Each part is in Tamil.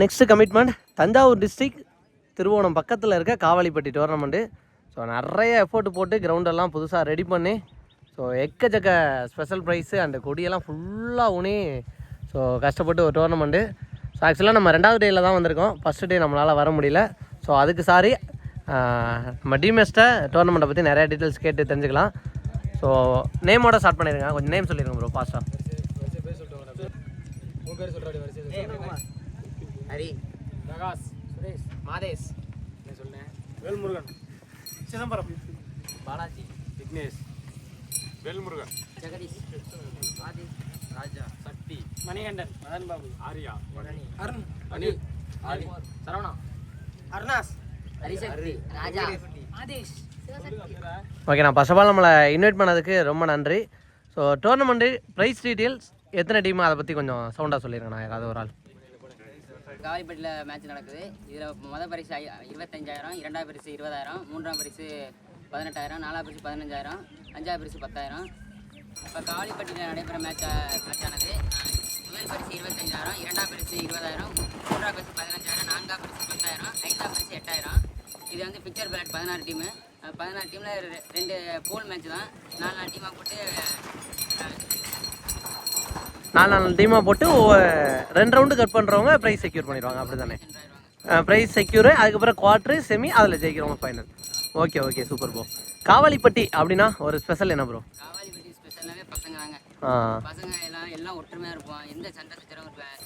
Next commitment Thanjavur district Thiruvonam பக்கத்தில் இருக்க காவாலிப்பட்டி டோர்னமெண்ட்டு. ஸோ நிறைய எஃபோர்ட் போட்டு கிரவுண்டெல்லாம் புதுசாக ரெடி பண்ணி ஸோ எக்கச்சக்க ஸ்பெஷல் ப்ரைஸு அண்ட் கொடியெல்லாம் ஃபுல்லாக ஊனி ஸோ கஷ்டப்பட்டு ஒரு டோர்னமெண்ட்டு. ஸோ ஆக்சுவலாக நம்ம 2வது டேயில் தான் வந்திருக்கோம், ஃபஸ்ட்டு டே நம்மளால் வர முடியல. ஸோ அதுக்கு சாரி. நம்ம டிமெஸ்ட்டை டோர்னமெண்ட்டை பற்றி நிறையா டீட்டெயில்ஸ் கேட்டு தெரிஞ்சுக்கலாம். ஸோ நேமோட ஸ்டார்ட் பண்ணிடுங்க, கொஞ்சம் நேம் சொல்லிடுங்க ப்ரோ ஃபாஸ்ட்டாக. ஹரி, பிரகாஷ், சுரேஷ், மாதேஷ், என்ன சொன்னேன், வேல்முருகன், சிதம்பரம், பாலாஜி, விக்னேஷ், வேல்முருகன், ஜெகதீஷ், ஆதிஷ், ராஜா, சக்தி, மணிகண்டன், மதன் பாபு, ஆரியா, அருண், அனில், ஆதி, சரவணா, அருணாஸ், ஹரிசக்தி, ராஜா, ஆதிஷ். ஓகே, நான் ஃபர்ஸ்ட் ஆஃப் ஆல் நம்மளை இன்வைட் பண்ணதுக்கு ரொம்ப நன்றி. ஸோ டோர்னமெண்ட்டு ப்ரைஸ் டீட்டெயில்ஸ் எத்தனை டீமு அதை பற்றி கொஞ்சம் சவுண்டாக சொல்லிடுங்கண்ணா யாராவது ஒரு ஆள். காவாலிப்பட்டியில் மேட்ச் நடக்குது. இதில் மொதல் பரிசு 25,000, 2வது பரிசு 20,000, 3ஆம் பரிசு 18,000, 4ஆம் பரிசு 15,000, 5ஆவது பரிசு 10,000. இப்போ காவாலிப்பட்டியில் நடைபெற மேட்சானது முதல் பரிசு 25,000, 2ஆம் பரிசு 20,000, 3ஆம் பரிசு 15,000, 4ஆம் பரிசு 10,000, 5ஆம் பரிசு 8,000. இது வந்து பிக்சர் பேலட் 16 டீமு. 16 டீமில் 2 போல் மேட்ச் தான். 4 டீமாக போட்டு 4 டீமாக போட்டு 2 ரவுண்டு கட் பண்ணுறவங்க ப்ரைஸ் செக்யூர் பண்ணிடுவாங்க, அப்படி தானே? ப்ரைஸ் செக்யூரு, அதுக்கப்புறம் குவார்ட்ரு, செமி, அதில் ஜெயிக்கிறவங்க final. Okay okay, super bro. Kavalipatti அப்படின்னா ஒரு ஸ்பெஷல் என்ன ப்ரோ? காவாலிப்பட்டி ஸ்பெஷல்னாவே பசங்க தாங்க. பசங்க எல்லாம் ஒற்றுமையாக இருப்போம், எந்த சண்டை சச்சரவும் இருப்பேன்,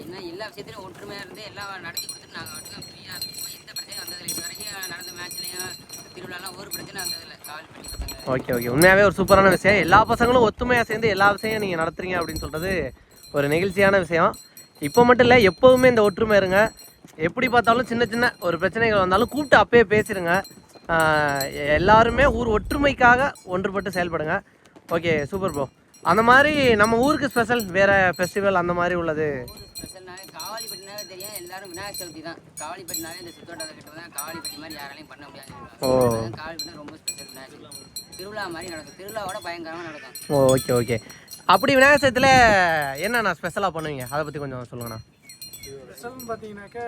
என்ன எல்லா விஷயத்துலையும் ஒற்றுமையாக இருந்து எல்லாம் நடத்தி கொடுத்துட்டு நாங்கள் வந்து ஃப்ரீயாக இருப்போம். எந்த பிரச்சனையும் வந்ததில்லை. இது வரைக்கும் நடந்த மேட்ச்லேயும் திருவிழாலாம் ஒரு பிரச்சனை வந்ததில்லை காவாலிப்பட்டி பசங்க. ஓகே ஓகே, உண்மையாகவே ஒரு சூப்பரான விஷயம். எல்லா பசங்களும் ஒத்துமையாக சேர்ந்து எல்லா விஷயம் நீங்கள் நடத்துறீங்க அப்படின்னு சொல்கிறது ஒரு நெகிழ்ச்சியான விஷயம். இப்போ மட்டும் இல்லை, எப்போவுமே இந்த ஒற்றுமை இருங்க. எப்படி பார்த்தாலும் சின்ன சின்ன ஒரு பிரச்சனைகள் வந்தாலும் கூப்பிட்டு அப்பயே பேசிடுங்க. எல்லாருமே ஊர் ஒற்றுமைக்காக ஒன்றுபட்டு செயல்படுங்க. Okay, super bro. அந்த மாதிரி நம்ம ஊருக்கு ஸ்பெஷல் வேறு ஃபெஸ்டிவல் அந்த மாதிரி உள்ளது? ஸ்பெஷல்னாவே காவாலிப்பட்டினாவே தெரியும், எல்லாரும் விநாயகர் சதுர்த்தி தான். காவாலிப்பட்டினாவே இந்த சுத்தோட்டத்தை கிட்ட தான் காவாலிப்பட்டி மாதிரி யாராலையும் பண்ண முடியாது. காவாலிப்பட்டி ரொம்ப ஸ்பெஷல். விநாயகர் திருவிழா மாதிரி நடக்கும், திருவிழாவோட பயங்கரமாக நடக்கும். Okay okay. அப்படி விநாயகர் சதுர்த்தியில் என்னண்ணா ஸ்பெஷலாக பண்ணுவீங்க, அதை பற்றி கொஞ்சம் சொல்லுங்கண்ணா. ஸ்பெஷல்னு பார்த்தீங்கன்னாக்கா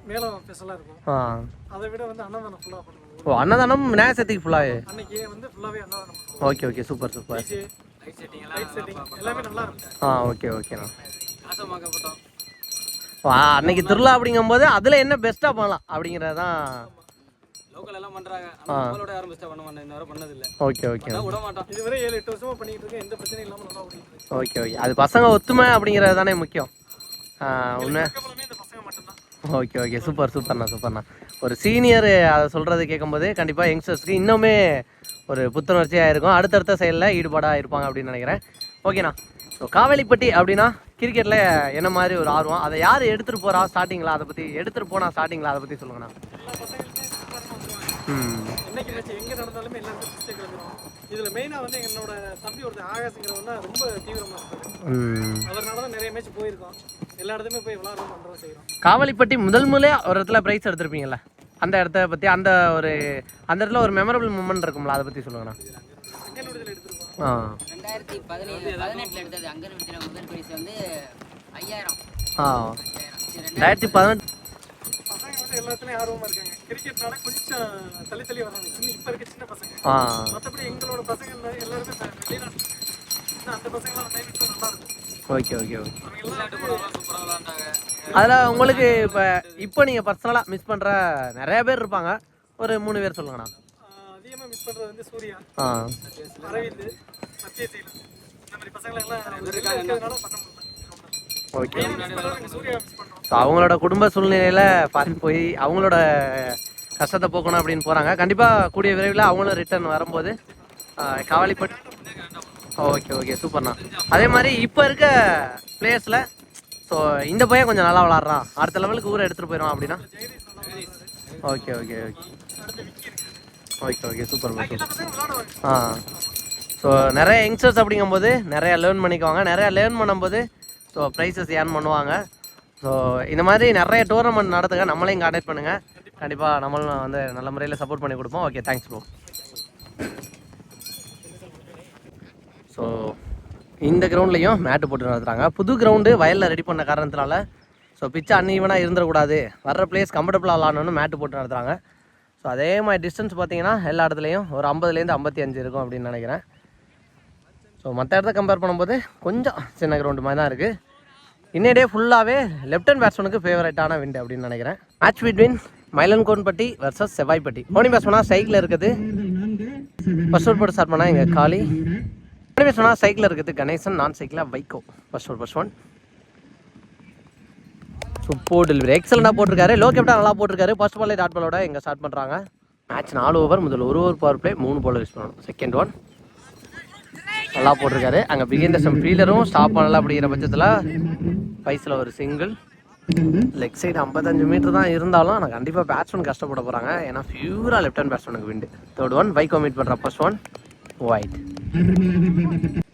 மேலும் ஸ்பெஷலாக இருக்கும். அதை விட வந்து அன்னதானம் ஃபுல்லாக பண்ணுவோம். ஓ, அன்னதானம் விநாயகர் சதுர்த்திக்கு ஃபுல்லாகவே? அன்னைக்கு வந்து ஃபுல்லாகவே அன்னதானம். Okay okay, super super. Light setting எல்லாமே நல்லா இருக்கும். ஓகே ஓகேண்ணா. ஆசமாக்கப்பட்டோம். அன்னைக்கு திருவிழா அப்படிங்கும்போது அதில் என்ன பெஸ்ட்டாக பண்ணலாம் அப்படிங்கிறது தான். லோக்கல் எல்லாம் பண்றாங்க, நம்மளோட யாரும் பெஸ்ட்டாக பண்ண மாட்டேன், இன்னவரை பண்ணதில்லை. ஓகே ஓகே, விட மாட்டோம். இதுவரை 7-8 வருஷமா பண்ணிட்டு இருக்கேன், எந்த பிரச்சனையும் இல்லாமல் நல்லா ஓடிட்டு இருக்கு. ஓகே ஓகே, அது பசங்க ஒத்துமை அப்படிங்கிறது தானே முக்கியம். உண்மை. இந்த பசங்க மட்டும்தான். ஓகே ஓகே, சூப்பர் சூப்பர்ண்ணா சூப்பர்ண்ணா. ஒரு சீனியர் அதை சொல்கிறது கேட்கும்போது கண்டிப்பாக யங்ஸ்டர்ஸ்க்கு இன்னுமே ஒரு புத்துணர்ச்சியாக இருக்கும், அடுத்தடுத்த செயலில் ஈடுபாடாக இருப்பாங்க அப்படின்னு நினைக்கிறேன். ஓகேண்ணா. ஸோ காவாலிப்பட்டி அப்படின்னா கிரிக்கெட்டில் என்ன மாதிரி ஒரு ஆர்வம், அதை யார் எடுத்துகிட்டு போகிறா ஸ்டார்டிங்கில், அதை பற்றி எடுத்துகிட்டு போனால் ஸ்டார்டிங்கில் அதை பற்றி சொல்லுங்கண்ணா. இன்னைக்கு மேட்ச் எங்கே நடந்தாலுமே எல்லாருக்கும் பிடிச்ச கிளம்பிடும். இதில் மெயினாக வந்து என்னோட தம்பி ஒருத்தர் ஆகாசுங்கிறவன் தான் ரொம்ப தீவிரமாக இருக்காரு. அதனால தான் நிறைய மேட்ச் போயிருக்கோம், எல்லா இடத்துலையுமே போய் விளாட்றோம், பண்ணுறோம், செய்கிறோம். காவாலிப்பட்டி முதல்ல ஒரு இடத்துல ப்ரைஸ் எடுத்திருப்பீங்கல்ல, அந்த இடத்த பற்றி அந்த இடத்துல ஒரு மெமரபிள் மூமெண்ட் இருக்கும்ல, அதை பற்றி சொல்லுங்கண்ணா. அங்கன்வாடியில் எடுத்துருக்கோம். 2018 எடுத்தது அங்கன்வாடியில் முதல் பரிசு வந்து 5,000. 2018. பசங்க வந்து எல்லாத்துலேயும் ஆர்வமாக இருக்காங்க. கிரிக்கெட்னால கொஞ்சம் தள்ளி வராங்க, இப்போ இருக்க சின்ன பசங்க. மற்றபடி எங்களோட பசங்க எல்லாருமே வெளிநாட்டு, அந்த பசங்களாம் டைம் நல்லா இருக்கும். Okay okay okay. அவங்க எல்லாம் சூப்பராக விளாண்டாங்க. அதில் உங்களுக்கு இப்போ நீங்கள் பர்சனலாக மிஸ் பண்ணுற நிறைய பேர் இருப்பாங்க, ஒரு 3 பேர் சொல்லுங்கண்ணா. அதிகமாக மிஸ் பண்ணுறது வந்து சூர்யா, அரவிந்த், சத்யசீல், இந்த மாதிரி பசங்களெல்லாம் இருக்கிறதுனால பண்ண முடியல. ஓகே. சூர்யா மிஸ் பண்ணுறோம். ஸோ அவங்களோட குடும்ப சூழ்நிலையில் ஃபாரின் போய் அவங்களோட கஷ்டத்தை போக்கணும் அப்படின்னு போகிறாங்க. கண்டிப்பாக கூடிய விரைவில் அவங்களும் ரிட்டர்ன் வரும்போது காவாலிப்பட்டி. ஓகே ஓகே, சூப்பர்ண்ணா. அதே மாதிரி இப்போ இருக்க பிளேயர்ஸில் ஸோ இந்த பையன் கொஞ்சம் நல்லா விளாட்றான், அடுத்த லெவலுக்கு ஊரை எடுத்துகிட்டு போயிடும் அப்படின்னா? Okay okay okay okay okay, super bro. So நிறைய யங்ஸ்டர்ஸ் அப்படிங்கும்போது நிறையா லேர்ன் பண்ணிக்குவாங்க, நிறையா லேர்ன் பண்ணும்போது ஸோ ப்ரைஸஸ் ஏர்ன் பண்ணுவாங்க. ஸோ இந்த மாதிரி நிறைய டோர்னமெண்ட் நடத்துங்க, நம்மளையும் கான்டாக்ட் பண்ணுங்கள், கண்டிப்பாக நம்மளும் வந்து நல்ல முறையில் சப்போர்ட் பண்ணி கொடுப்போம். Okay, thanks bro. ஸோ இந்த கிரவுண்ட்லேயும் மேட்டு போட்டு நடத்துகிறாங்க. புது கிரவுண்டு வயலில் ரெடி பண்ண காரணத்தினால ஸோ பிச்சு அன்ஈவனாக இருந்துடக்கூடாது, வர்ற பிளேஸ் கம்ஃபர்டபுளாக விளாடணும்னு மேட்டு போட்டு நடத்துகிறாங்க. ஸோ அதே மாதிரி டிஸ்டன்ஸ் பார்த்தீங்கன்னா எல்லா இடத்துலையும் ஒரு 50லேருந்து 55 இருக்கும் அப்படின்னு நினைக்கிறேன். ஸோ மற்ற இடத்த கம்பேர் பண்ணும்போது கொஞ்சம் சின்ன கிரவுண்டு மாதிரி தான் இருக்குது. இன்னையே ஃபுல்லாகவே லெஃப்ட் ஹேண்ட் பேட்ஸ்மேனுக்கு ஃபேவரட்டான விண்டு அப்படின்னு நினைக்கிறேன். Match between Mayilankonpatti versus Sevvaipatti. ஓனி பேட்ஸ்மேனா சைக்கிள் இருக்குது, ஃபர்ஸ்ட் ஓவர் போட்டு ஸ்டார்ட் பண்ணால் எங்கள் காளி. ஓனி பேட்ஸ்மேனா சைக்கிள் இருக்குது கணேசன், நான் சைக்கிளாக Vaiko. First one super delivery, எக்ஸலண்டாக போட்டிருக்காரு. லோ கேப்டா நல்லா போட்டிருக்காரு. ஃபர்ஸ்ட் பாலே டாட் பாலோட இங்கே ஸ்டார்ட் பண்ணுறாங்க. மேட்ச் 4 ஓவர், முதல் 1 ஓவர் பவர் பிளே 3 பால் யூஸ் பண்ணணும். செகண்ட் ஒன் நல்லா போட்டிருக்காரு. அங்கே பிகின் சம் ஃபீல்டரும் ஸ்டாப் பண்ணல அப்படிங்கிற பட்சத்தில் பைஸில் ஒரு சிங்கிள். லெக் சைடு 55 மீட்டர் தான் இருந்தாலும் ஆனால் கண்டிப்பாக பேட்ஸ்மேன் கஷ்டப்பட போகிறாங்க. ஏன்னா ஃபியூராக லெஃப்ட் ஹேண்ட் பேட்ஸ்மேனுக்கு விண்டு. தேர்ட் ஒன் வைகோ மீட் பண்ணுற ஃபர்ஸ்ட் ஒன் ஒயிட்.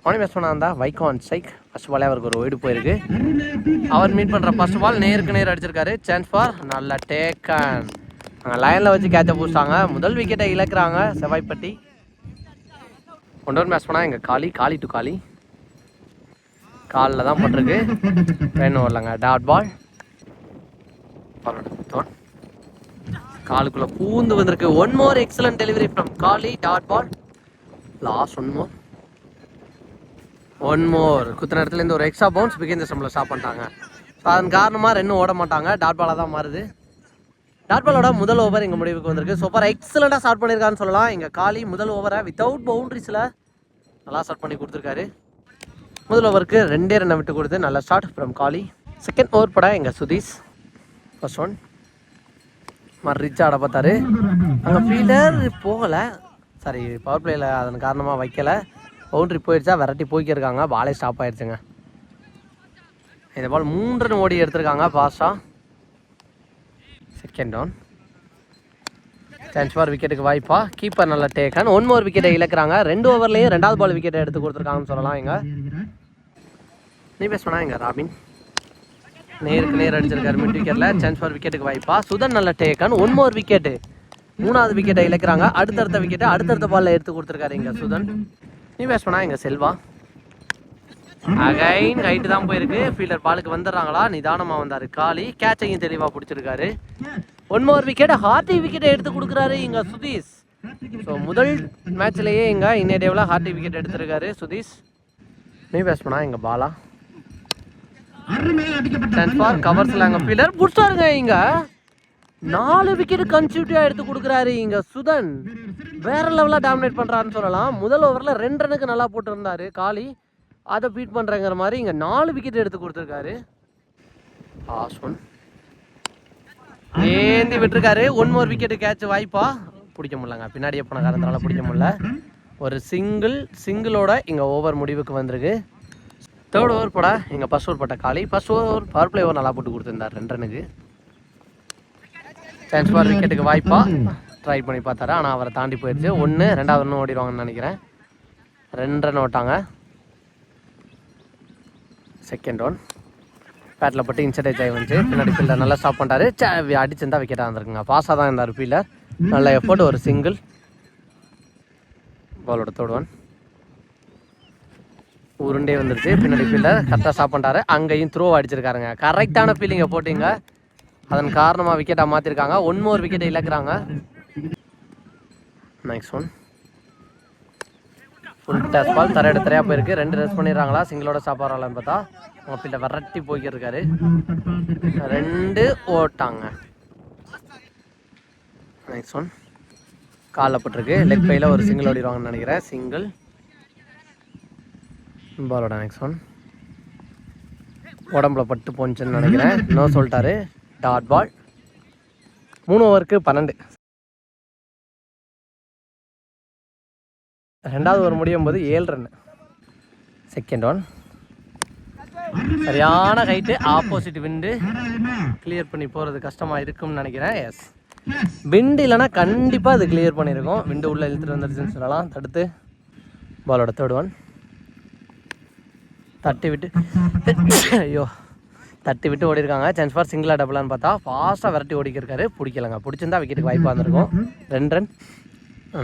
ஓனி பேட்ஸ்மேனாக இருந்தால் வைகோ ஆன் ஸ்ட்ரைக். ஃபர்ஸ்ட் பாலே அவருக்கு ஒரு ஒய்டு போயிருக்கு. அவர் மீட் பண்ணுற ஃபர்ஸ்ட் பால் நேருக்கு நேர் அடிச்சிருக்காரு. சான்ஸ் ஃபார் நல்ல டேக்கன். அங்கே லைனில் வச்சு கேட்சை பூசிட்டாங்க. முதல் விக்கெட்டை இழக்கிறாங்க செவ்வாய்ப்பட்டி. ஒன்றொரு பேட்ஸ்மேனாக எங்கள் காளி டு காளி. காலில் தான் போட்டிருக்கு. ரெண்டு வரலங்க, டாட் பால். காலுக்குள்ளே பூந்து வந்திருக்கு. One more excellent delivery from Kali, dot ball. Last one more குத்துன இடத்துல இருந்து ஒரு எக்ஸ்ட்ரா பவுன்ஸ் பிகின் சம்பளம் ஸ்டாப் பண்ணிட்டாங்க. ஸோ அதன் காரணமாக ரெண்டும் ஓட மாட்டாங்க, டாட் பாலாக தான் மாறுது. டாட் பாலோட முதல் ஓவர் எங்கள் முடிவுக்கு வந்திருக்கு. சூப்பர் எக்ஸலண்ட்டாக ஸ்டார்ட் பண்ணியிருக்கான்னு சொல்லலாம். எங்கள் காளி முதல் ஓவரை வித்தவுட் பவுண்ட்ரிஸில் நல்லா ஸ்டார்ட் பண்ணி கொடுத்துருக்காரு. முதல் ஓவருக்கு 2 ரன்னை விட்டு கொடுத்து நல்ல start from Kali. Second over பட எங்கள் சுதீஷ். ஃபர்ஸ்ட் ஒன் ரிச் ஆட பார்த்தாரு. அங்கே ஃபீல்டர் போகலை, சாரி பவர் பிளேயில் அதன் காரணமாக வைக்கலை. பவுண்ட்ரி போயிடுச்சா விரட்டி போய்க்கிருக்காங்க. பாலே ஸ்டாப் ஆயிடுச்சுங்க. இந்த பால் 3 ரன் ஓடி எடுத்திருக்காங்க ஃபாஸ்ட்டாக. செகண்ட் டவுன், சான்ஸ் ஃபார் விக்கெட்டுக்கு வாய்ப்பா. கீப்பர் நல்ல டேக்கன். 1 மோர் விக்கெட்டை இழக்கிறாங்க. 2 ஓவர்லேயும் 2வது பால் விக்கெட்டை எடுத்து கொடுத்துருக்காங்கன்னு சொல்லலாம். எங்க நீ பேசுனா எங்க ராபின் நேருக்கு நேர் அடிச்சிருக்காரு மிட் விக்கெட்டில். சான்ஸ் ஃபார் விக்கெட்டுக்கு வாய்ப்பா. சுதன் நல்ல டேக்கன். 1 மோர் விக்கெட்டு. 3வது விக்கெட்டை இழக்கிறாங்க. அடுத்தடுத்த விக்கெட்டை அடுத்தடுத்த பாலில் எடுத்து கொடுத்துருக்காரு இங்கே சுதன். நீ பேசுனா எங்க செல்வா. அகைன் ஹைட்டு தான் போயிருக்கு. ஃபீல்டர் பாலுக்கு வந்துடுறாங்களா, நிதானமாக வந்தார் காளி. கேட்சையும் தெளிவாக பிடிச்சிருக்காரு. 1 மோர் விக்கெட், ஹார்டி விக்கெட்டை எடுத்து கொடுக்குறாரு இங்கே சுதீஷ். ஸோ முதல் மேட்ச்லேயே இங்கே இன்னைய டேவில் ஹார்டி விக்கெட் எடுத்திருக்காரு சுதீஷ். நீ பேசுனா எங்கள் பாலா. கவர்ஸில் அங்கே ஃபீல்டர் பிடிச்சாருங்க. இங்கே 4 விக்கெட் கன்சியூட்டிவாக எடுத்து கொடுக்குறாரு இங்கே சுதன். வேற லெவலாக டாமினேட் பண்ணுறாருன்னு சொல்லலாம். முதல் ஓவரில் 2 ரனுக்கு நல்லா போட்டுருந்தாரு காளி. அதை பீட் பண்ணுறங்கிற மாதிரி இங்கே 4 விக்கெட் எடுத்து கொடுத்துருக்காரு. ஏந்தி விட்டுருக்காரு. 1 மோர் விக்கெட்டு கேட்ச் வாய்ப்பா. பிடிக்க முடியலங்க, பின்னாடியே போன காரணத்தினால பிடிக்க முடியல. ஒரு சிங்கிளோட இங்கே ஓவர் முடிவுக்கு வந்திருக்கு. தேர்ட் ஓவர் போட இங்கே ஃபர்ஸ்ட் ஓவர் போட்ட Kali. First over power play over நல்லா போட்டு கொடுத்துருந்தார் 2 ரனுக்கு. சான்ஸ் ஃபார் விக்கெட்டுக்கு வாய்ப்பா ட்ரை பண்ணி பார்த்தாரு. ஆனால் அவரை தாண்டி போயிடுச்சு. 1 2வது ரன் ஓடிடுவாங்கன்னு நினைக்கிறேன். 2 ரன் ஓட்டாங்க. செகண்ட் ஒன் பேட்டில் பட்டு இன்சைட் ஆகி வந்துச்சு. பின்னாடி ஃபீல்டர் நல்லா ஸ்டாப் பண்ணிட்டாரு. அடிச்சிருந்தா விக்கெட்டாக இருந்திருக்குங்க. பாஸாக தான் இருந்தார் ஃபீல்டர். நல்ல எஃபோர்ட், ஒரு சிங்கிள். பாலோட தேர்ட் ஒன் உருண்டே வந்துருச்சு. பின்னாடி ஃபீல்டர் கரெக்டாக ஸ்டாப் பண்ணிட்டாரு. அங்கேயும் த்ரோ அடிச்சிருக்காருங்க. கரெக்டான ஃபீலிங்கை போட்டிங்க. அதன் காரணமாக விக்கெட்டாக மாற்றிருக்காங்க. 1 மோர் விக்கெட்டை இழக்கிறாங்க. நெக்ஸ்ட் ஒன் ஃபுல் டேஸ் பால் தரையாக போயிருக்கு. 2 ரன்ஸ் பண்ணிடுறாங்களா, சிங்கிளோட ஸ்டாப் ஆகிறாங்களான்னு பார்த்தா அவங்க ஃபீல்டை விரட்டி போய்க்கிருக்காரு. 2 ஓட்டாங்க. நெக்ஸ்ட் ஒன் காலில் போட்டிருக்கு. லெக் பையில் ஒரு சிங்கிள் ஓடிடுவாங்கன்னு நினைக்கிறேன். சிங்கிள். பாலோட நெக்ஸ்ட் ஒன் உடம்புல பட்டு போச்சுன்னு நினைக்கிறேன். இன்னும் சொல்லிட்டாரு. Dot ball. 3 ஓவருக்கு 12. 2வது ஓவர் முடியும் போது 7 ரன். செகண்ட் ஒன் சரியான ஹைட்டு, ஆப்போசிட் விண்டு. கிளியர் பண்ணி போகிறது கஷ்டமாக இருக்கும்னு நினைக்கிறேன். எஸ், விண்டு இல்லைனா கண்டிப்பாக அது கிளியர் பண்ணியிருக்கோம். விண்டு உள்ளே இழுத்துட்டு வந்துருச்சுன்னு சொல்லலாம். தடுத்து பாலோட தேர்ட் ஒன் தட்டி விட்டு ஓடி இருக்காங்க. சான்ஸ் ஃபார் சிங்கிளா டபுளான்னு பார்த்தா ஃபாஸ்ட்டாக விரட்டி ஓடிக்கிருக்காரு. பிடிக்கலங்க. பிடிச்சிருந்தா விக்கெட்டுக்கு வாய்ப்பாக இருந்திருக்கும். 2 ரன்.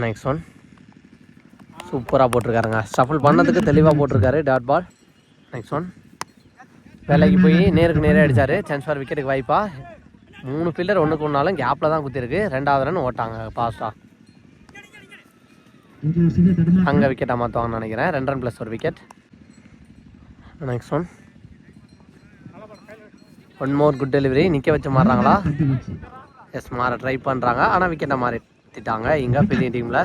நெக்ஸ்ட் ஒன் சூப்பராக போட்டிருக்காருங்க. ஷஃபிள் பண்ணதுக்கு தெளிவாக போட்டிருக்காரு. Dot ball. நெக்ஸ்ட் ஒன் வேலைக்கு போய் நேருக்கு நேரே அடிச்சாரு. சான்ஸ் ஃபார் விக்கெட்டுக்கு வாய்ப்பா. 3 ஃபீல்டர் ஒன்றுக்கு ஒன்றாலும் கேப்பில் தான் குத்திருக்கு. 2வது ரன் ஓட்டாங்க ஃபாஸ்ட்டாக. அங்கே விக்கெட்டாக மாற்றுவாங்கன்னு நினைக்கிறேன். 2 run plus 1 wicket. Next one more good delivery. நிற்க வச்சு மாறுறாங்களா? எஸ், மாற ட்ரை பண்ணுறாங்க. ஆனால் விக்கெட்டை மாறிட்டாங்க இங்கே ஃபீல்டிங் டீமில்.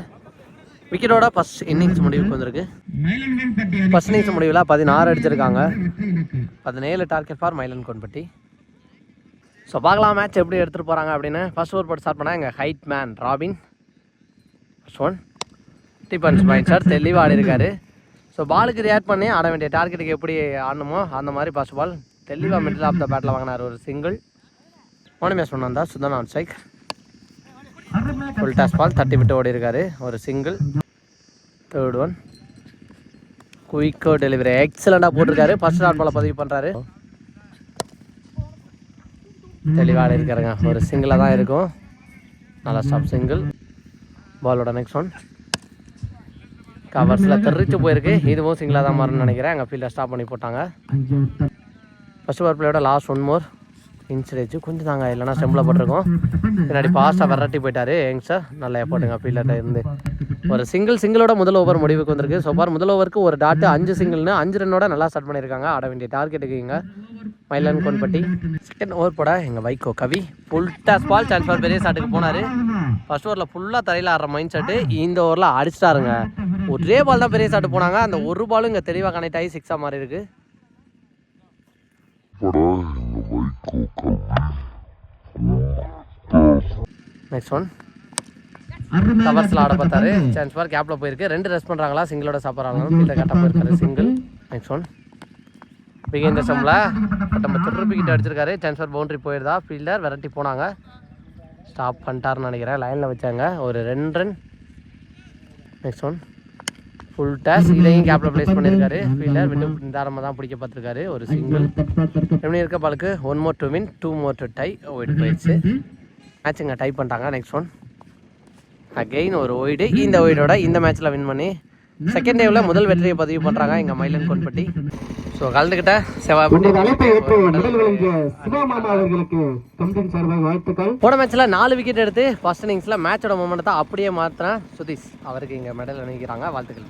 விக்கெட்டோட ஃபர்ஸ்ட் இன்னிங்ஸ் முடிவுக்கு வந்திருக்கு. ஃபர்ஸ்ட் இன்னிங்ஸ் முடிவில் 16 அடிச்சிருக்காங்க. 17 டார்கெட் ஃபார் மயிலன் கோன்பட்டி. ஸோ பார்க்கலாம் மேட்ச் எப்படி எடுத்துகிட்டு போகிறாங்க அப்படின்னு. ஃபர்ஸ்ட் ஓவர் போட்டு ஸ்டார்ட் பண்ணால் எங்கள் ஹைட் மேன் Robin. First one defence point sir தெளிவாக ஆடி இருக்காரு. ஸோ பாலுக்கு ரியாக்ட் பண்ணி ஆட வேண்டிய டார்கெட்டுக்கு எப்படி ஆடணுமோ அந்த மாதிரி ஃபர்ஸ்ட் பால் தெளிவாக மிடில் ஆஃப் த பேட்டில் வாங்கினார். ஒரு சிங்கிள். ஒன்றுமே சொன்னா Sudhan on strike. Full toss ball தட்டி விட்டு ஓடி இருக்காரு. ஒரு சிங்கிள். 3rd ஒன் குயிக்கோ டெலிவரி எக்ஸலண்டாக போட்டிருக்காரு. ஃபர்ஸ்ட் டாட் பாலை பதிவு பண்ணுறாரு. தெளிவாக இருக்காருங்க. ஒரு சிங்கிளாக தான் இருக்கும். நல்லா ஸ்டாப் சிங்கிள். பாலோட நெக்ஸ்ட் ஒன் கவர்ஸில் தெரிச்சு போயிருக்கு. இதுவும் சிங்கிளாக தான் மாறும்னு நினைக்கிறேன். அங்கே ஃபீல்டை ஸ்டாப் பண்ணி போட்டாங்க. ஃபர்ஸ்ட் ஓவர் பிளேயோட லாஸ்ட் 1 மோர் இன்சைட் கொஞ்சம் தாங்க, இல்லைனா ஸ்டெம்பில் போட்டிருக்கோம். பின்னாடி ஃபாஸ்ட்டாக விரட்டி போயிட்டாரு யங்ஸ்டர். நல்லா போட்டுங்க ஃபீல்டர்கிட்ட இருந்து. ஒரு சிங்கிளோட முதல் ஓவர் முடிவுக்கு வந்திருக்கு. ஸோ பார் முதல் ஓவருக்கு ஒரு டாட்டு 5 சிங்கிள்னு 5 ரன்னோட நல்லா ஸ்டார்ட் பண்ணியிருக்காங்க. ஆட வேண்டிய டார்கெட்டுக்கு இங்கே மயிலன் கோன்பட்டி. செகண்ட் ஓவர் போட எங்கள் Vaiko Kavi full toss ball chance for பெரிய ஷாட்டுக்கு போனார். ஃபர்ஸ்ட் ஓவரில் ஃபுல்லாக தரையில் ஆடுற மைண்ட் செட்டு இந்த ஓவரில் அடிச்சிட்டாருங்க. ஒரே பால் தான் பெரிய ஷாட்டு போனாங்க. அந்த ஒரு பாலும் இங்கே தெளிவாக கனெக்ட் ஆகி 6ஆக மாறி இருக்கு. நெக்ஸ்ட் ஒன் கவர்ஸில் ஆட பார்த்தாரு. சான்ஸ் ஃபார் கேப்பில் போயிருக்கு. 2 ரெஸ்ட் பண்ணுறாங்களா? சிங்கிளோட சாப்பிட்றாங்க. ஃபீல்டர் கரெக்டாக போயிருக்காரு. சிங்கிள். நெக்ஸ்ட் ஒன் பிகின் இந்த ஸ்டம்பில் நம்ம திருப்பிக்கிட்டு அடிச்சிருக்காரு. சான்ஸ் ஃபார் பவுண்டரி போயிருந்தா ஃபீல்டர் விரட்டி போனாங்க. ஸ்டாப் பண்ணிட்டாருன்னு நினைக்கிறேன். லைனில் வச்சாங்க. ஒரு 2 run. Next one full toss. இதையும் கேப்பில் பிளேஸ் பண்ணியிருக்காரு. ஃபீல்டர் விட்டு நிதானமாக தான் பிடிக்க பார்த்துருக்காரு. ஒரு சிங்கிள். எப்படி இருக்க பாலுக்கு 1 more to win 2 more to tie. White போயிடுச்சு. மேட்சுங்க டை பண்ணிட்டாங்க. நெக்ஸ்ட் ஒன் அகெயின் ஒரு ஒய்டு. இந்த ஒய்டோட இந்த மேட்ச்சில் வின் பண்ணி செகண்ட் டேவில் முதல் வெற்றியை பதிவு பண்ணுறாங்க எங்கள் மயிலன் கோன்பட்டி. ஸோ கலந்துக்கிட்ட செவ்வாய்ப்பட்டி போன மேட்ச்சில் 4 விக்கெட் எடுத்து ஃபர்ஸ்ட் இன்னிங்ஸில் மேட்சோட மொமெண்ட்டை அப்படியே மாற்றினேன் சுதீஷ். அவருக்கு இங்கே மெடல் அணிவிக்கிறாங்க. வாழ்த்துக்கள்.